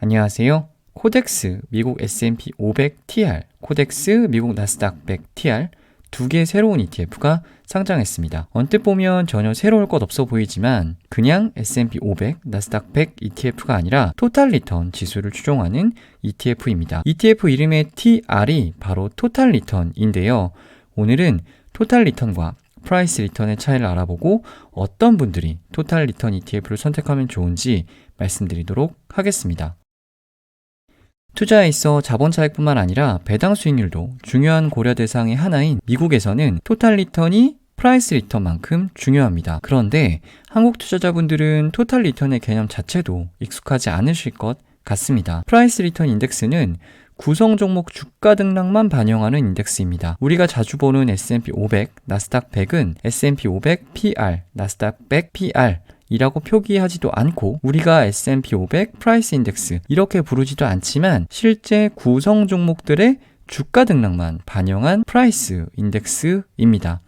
안녕하세요. 코덱스 미국 S&P 500 TR, 코덱스 미국 나스닥 100 TR 두 개의 새로운 ETF가 상장했습니다. 언뜻 보면 전혀 새로울 것 없어 보이지만 그냥 S&P 500, 나스닥 100 ETF가 아니라 토탈 리턴 지수를 추종하는 ETF입니다. ETF 이름의 TR이 바로 토탈 리턴인데요. 오늘은 토탈 리턴과 프라이스 리턴의 차이를 알아보고 어떤 분들이 토탈 리턴 ETF를 선택하면 좋은지 말씀드리도록 하겠습니다. 투자에 있어 자본 차익뿐만 아니라 배당 수익률도 중요한 고려 대상의 하나인 미국에서는 토탈 리턴이 프라이스 리턴만큼 중요합니다. 그런데 한국 투자자분들은 토탈 리턴의 개념 자체도 익숙하지 않으실 것 같습니다. 프라이스 리턴 인덱스는 구성 종목 주가 등락만 반영하는 인덱스입니다. 우리가 자주 보는 S&P 500, 나스닥 100은 S&P 500 PR, 나스닥 100 PR 이라고 표기하지도 않고 우리가 S&P 500 프라이스 인덱스 이렇게 부르지도 않지만 실제 구성 종목들의 주가 등락만 반영한 프라이스 인덱스입니다.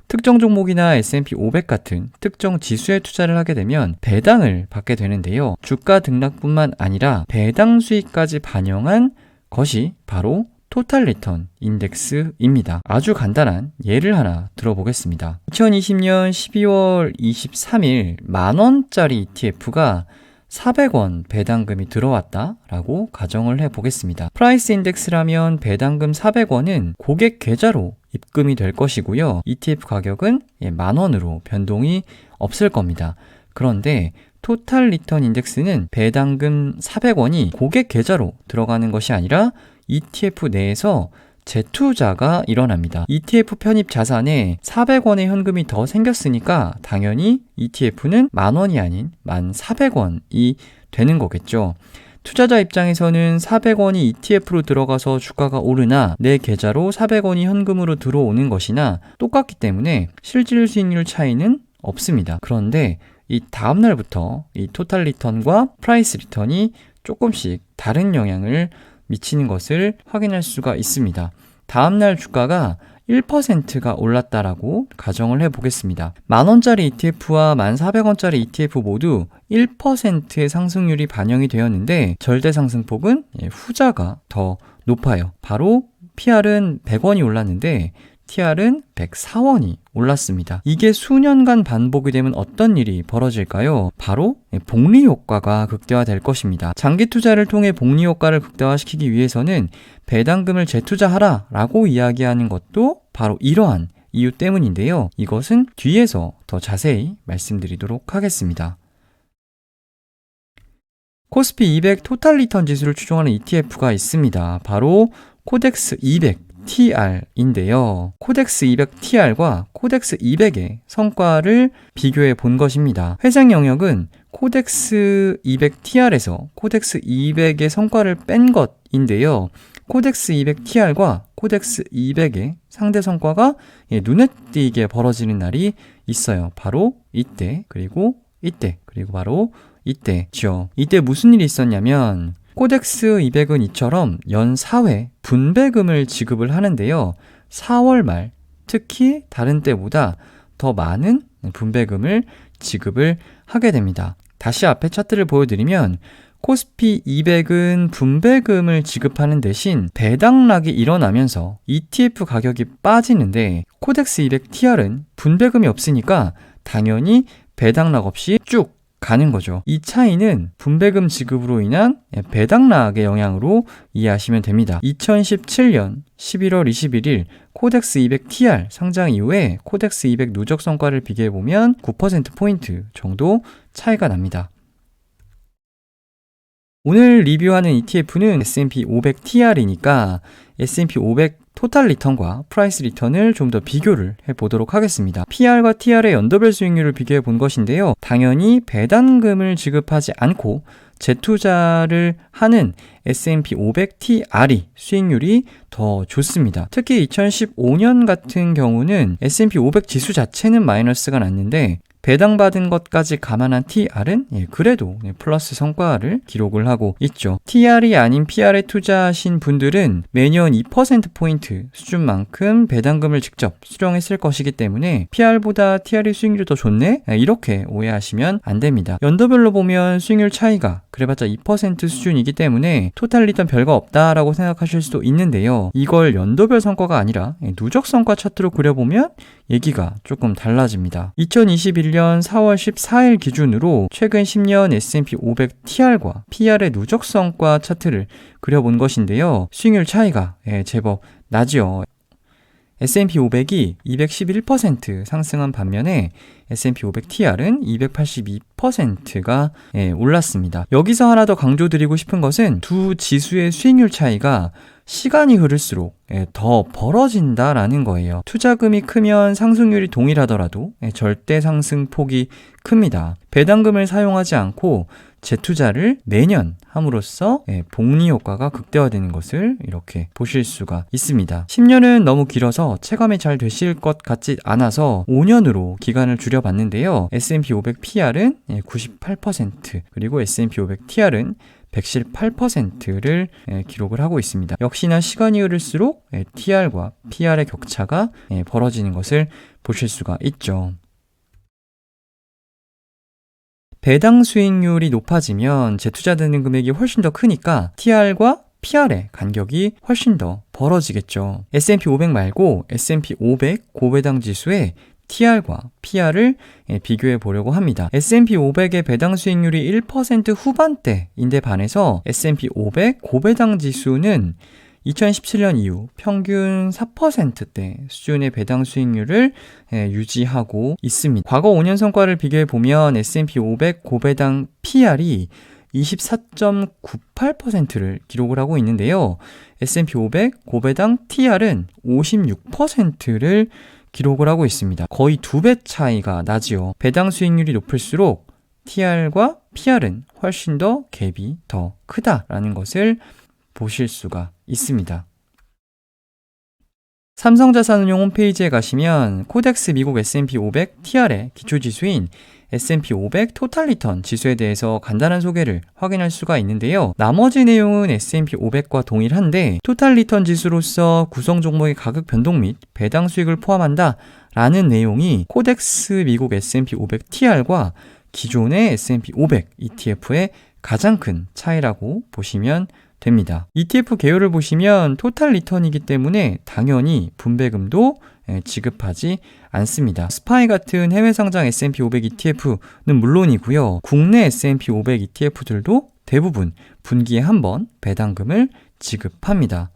특정 종목이나 S&P 500 같은 특정 지수에 투자를 하게 되면 배당을 받게 되는데요. 주가 등락뿐만 아니라 배당 수익까지 반영한 것이 바로 토탈 리턴 인덱스입니다. 아주 간단한 예를 하나 들어보겠습니다. 2020년 12월 23일 만원짜리 ETF가 400원 배당금이 들어왔다라고 가정을 해보겠습니다. 프라이스 인덱스라면 배당금 400원은 고객 계좌로 입금이 될 것이고요. ETF 가격은 만원으로 변동이 없을 겁니다. 그런데 토탈 리턴 인덱스는 배당금 400원이 고객 계좌로 들어가는 것이 아니라 ETF 내에서 재투자가 일어납니다. ETF 편입 자산에 400원의 현금이 더 생겼으니까 당연히 ETF는 만원이 아닌 1,400원이 되는 거겠죠. 투자자 입장에서는 400원이 ETF로 들어가서 주가가 오르나 내 계좌로 400원이 현금으로 들어오는 것이나 똑같기 때문에 실질 수익률 차이는 없습니다. 그런데 이 다음날부터 이 토탈 리턴과 프라이스 리턴이 조금씩 다른 영향을 미치는 것을 확인할 수가 있습니다. 다음날 주가가 1%가 올랐다라고 가정을 해보겠습니다. 만원짜리 ETF와 1,400원짜리 ETF 모두 1%의 상승률이 반영이 되었는데 절대 상승폭은 후자가 더 높아요. 바로 PR은 100원이 올랐는데 TR은 104원이 올랐습니다. 이게 수년간 반복이 되면 어떤 일이 벌어질까요? 바로 복리 효과가 극대화될 것입니다. 장기 투자를 통해 복리 효과를 극대화시키기 위해서는 배당금을 재투자하라 라고 이야기하는 것도 바로 이러한 이유 때문인데요. 이것은 뒤에서 더 자세히 말씀드리도록 하겠습니다. 코스피 200 토탈 리턴 지수를 추종하는 ETF가 있습니다. 바로 코덱스 200 TR인데요. 코덱스 200 TR과 코덱스 200의 성과를 비교해 본 것입니다. 회생 영역은 코덱스 200 TR에서 코덱스 200의 성과를 뺀 것인데요. 코덱스 200 TR과 코덱스 200의 상대 성과가 눈에 띄게 벌어지는 날이 있어요. 바로 이때, 그리고 이때, 그리고 바로 이때죠. 이때 무슨 일이 있었냐면 코덱스 200은 이처럼 연 4회 분배금을 지급을 하는데요. 4월 말 특히 다른 때보다 더 많은 분배금을 지급을 하게 됩니다. 다시 앞에 차트를 보여드리면 코스피 200은 분배금을 지급하는 대신 배당락이 일어나면서 ETF 가격이 빠지는데 코덱스 200 TR은 분배금이 없으니까 당연히 배당락 없이 쭉 가는 거죠. 이 차이는 분배금 지급으로 인한 배당락의 영향으로 이해하시면 됩니다. 2017년 11월 21일 코덱스 200 TR 상장 이후에 코덱스 200 누적 성과를 비교해보면 9%포인트 정도 차이가 납니다. 오늘 리뷰하는 ETF는 S&P 500 TR이니까 S&P 500 토탈 리턴과 프라이스 리턴을 좀 더 비교를 해보도록 하겠습니다. PR과 TR의 연도별 수익률을 비교해 본 것인데요. 당연히 배당금을 지급하지 않고 재투자를 하는 S&P 500 TR이 수익률이 더 좋습니다. 특히 2015년 같은 경우는 S&P 500 지수 자체는 마이너스가 났는데 배당받은 것까지 감안한 TR은 그래도 플러스 성과를 기록을 하고 있죠. TR이 아닌 PR에 투자하신 분들은 매년 2%포인트 수준만큼 배당금을 직접 수령했을 것이기 때문에 PR보다 TR의 수익률이 더 좋네? 이렇게 오해하시면 안 됩니다. 연도별로 보면 수익률 차이가 그래봤자 2% 수준이기 때문에 토탈 리턴 별거 없다라고 생각하실 수도 있는데요. 이걸 연도별 성과가 아니라 누적 성과 차트로 그려보면 얘기가 조금 달라집니다. 2021년 4월 14일 기준으로 최근 10년 S&P 500 TR과 PR의 누적 성과 차트를 그려본 것인데요. 수익률 차이가 제법 나죠. S&P 500이 211% 상승한 반면에 S&P 500 TR은 282%가 올랐습니다. 여기서 하나 더 강조드리고 싶은 것은 두 지수의 수익률 차이가 시간이 흐를수록 더 벌어진다라는 거예요. 투자금이 크면 상승률이 동일하더라도 절대 상승폭이 큽니다. 배당금을 사용하지 않고 재투자를 매년 함으로써 복리 효과가 극대화되는 것을 이렇게 보실 수가 있습니다. 10년은 너무 길어서 체감이 잘 되실 것 같지 않아서 5년으로 기간을 줄여봤는데요. S&P 500 PR은 98% 그리고 S&P 500 TR은 118%를 기록을 하고 있습니다. 역시나 시간이 흐를수록 TR과 PR의 격차가 벌어지는 것을 보실 수가 있죠. 배당 수익률이 높아지면 재투자되는 금액이 훨씬 더 크니까 TR과 PR의 간격이 훨씬 더 벌어지겠죠. S&P 500 말고 S&P 500 고배당 지수의 TR과 PR을 비교해 보려고 합니다. S&P 500의 배당 수익률이 1% 후반대인데 반해서 S&P 500 고배당 지수는 2017년 이후 평균 4%대 수준의 배당 수익률을 유지하고 있습니다. 과거 5년 성과를 비교해 보면 S&P 500 고배당 PR이 24.98%를 기록을 하고 있는데요. S&P 500 고배당 TR은 56%를 기록을 하고 있습니다. 거의 2배 차이가 나지요. 배당 수익률이 높을수록 TR과 PR은 훨씬 더 갭이 더 크다라는 것을 보실 수가 있습니다. 삼성자산운용 홈페이지에 가시면 코덱스 미국 S&P 500 TR의 기초지수인 S&P 500 토탈 리턴 지수에 대해서 간단한 소개를 확인할 수가 있는데요. 나머지 내용은 S&P 500과 동일한데 토탈 리턴 지수로서 구성 종목의 가격 변동 및 배당 수익을 포함한다 라는 내용이 코덱스 미국 S&P 500 TR과 기존의 S&P 500 ETF의 가장 큰 차이라고 보시면 됩니다. ETF 개요를 보시면 토탈 리턴이기 때문에 당연히 분배금도 지급하지 않습니다. 스파이 같은 해외 상장 S&P 500 ETF는 물론이고요. 국내 S&P 500 ETF들도 대부분 분기에 한 번 배당금을 지급합니다.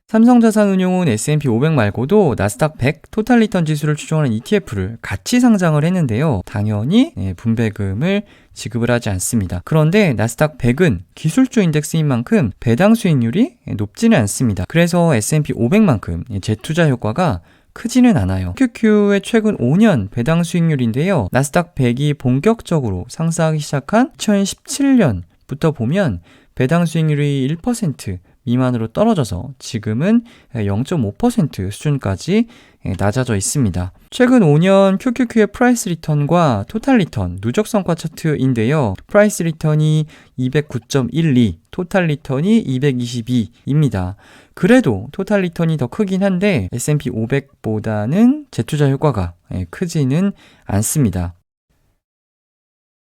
삼성자산운용은 S&P 500 말고도 나스닥 100 토탈 리턴 지수를 추종하는 ETF를 같이 상장을 했는데요. 당연히 분배금을 지급을 하지 않습니다. 그런데 나스닥 100은 기술주 인덱스인 만큼 배당 수익률이 높지는 않습니다. 그래서 S&P 500만큼 재투자 효과가 크지는 않아요. QQ의 최근 5년 배당 수익률인데요. 나스닥 100이 본격적으로 상승하기 시작한 2017년부터 보면 배당 수익률이 1% 미만으로 떨어져서 지금은 0.5% 수준까지 낮아져 있습니다. 최근 5년 QQQ의 프라이스 리턴과 토탈 리턴 누적 성과 차트인데요. 프라이스 리턴이 209.12, 토탈 리턴이 222입니다. 그래도 토탈 리턴이 더 크긴 한데 S&P 500보다는 재투자 효과가 크지는 않습니다.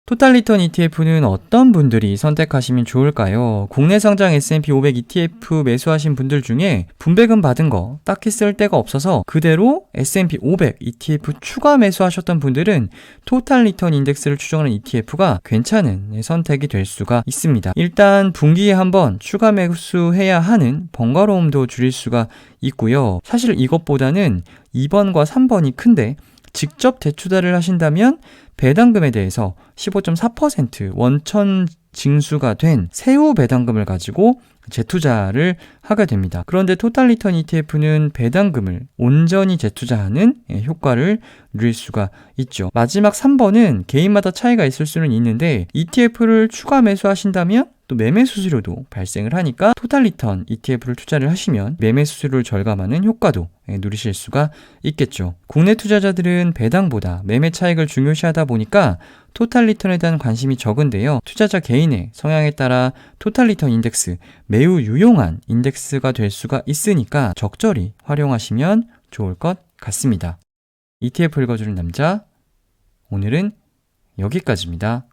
토탈 리턴 ETF는 어떤 분들이 선택하시면 좋을까요? 국내 상장 S&P 500 ETF 매수하신 분들 중에 분배금 받은 거 딱히 쓸 데가 없어서 그대로 S&P 500 ETF 추가 매수하셨던 분들은 토탈 리턴 인덱스를 추정하는 ETF가 괜찮은 선택이 될 수가 있습니다. 일단 분기에 한번 추가 매수해야 하는 번거로움도 줄일 수가 있고요. 사실 이것보다는 2번과 3번이 큰데 직접 대투자를 하신다면 배당금에 대해서 15.4% 원천 징수가 된 세후 배당금을 가지고 재투자를 하게 됩니다. 그런데 토탈 리턴 ETF는 배당금을 온전히 재투자하는 효과를 누릴 수가 있죠. 마지막 3번은 개인마다 차이가 있을 수는 있는데 ETF를 추가 매수하신다면 또 매매 수수료도 발생을 하니까 토탈 리턴 ETF를 투자를 하시면 매매 수수료를 절감하는 효과도 누리실 수가 있겠죠. 국내 투자자들은 배당보다 매매 차익을 중요시하다 보니까 토탈 리턴에 대한 관심이 적은데요. 투자자 개인의 성향에 따라 토탈 리턴 인덱스 매우 유용한 인덱스가 될 수가 있으니까 적절히 활용하시면 좋을 것 같습니다. ETF 읽어주는 남자, 오늘은 여기까지입니다.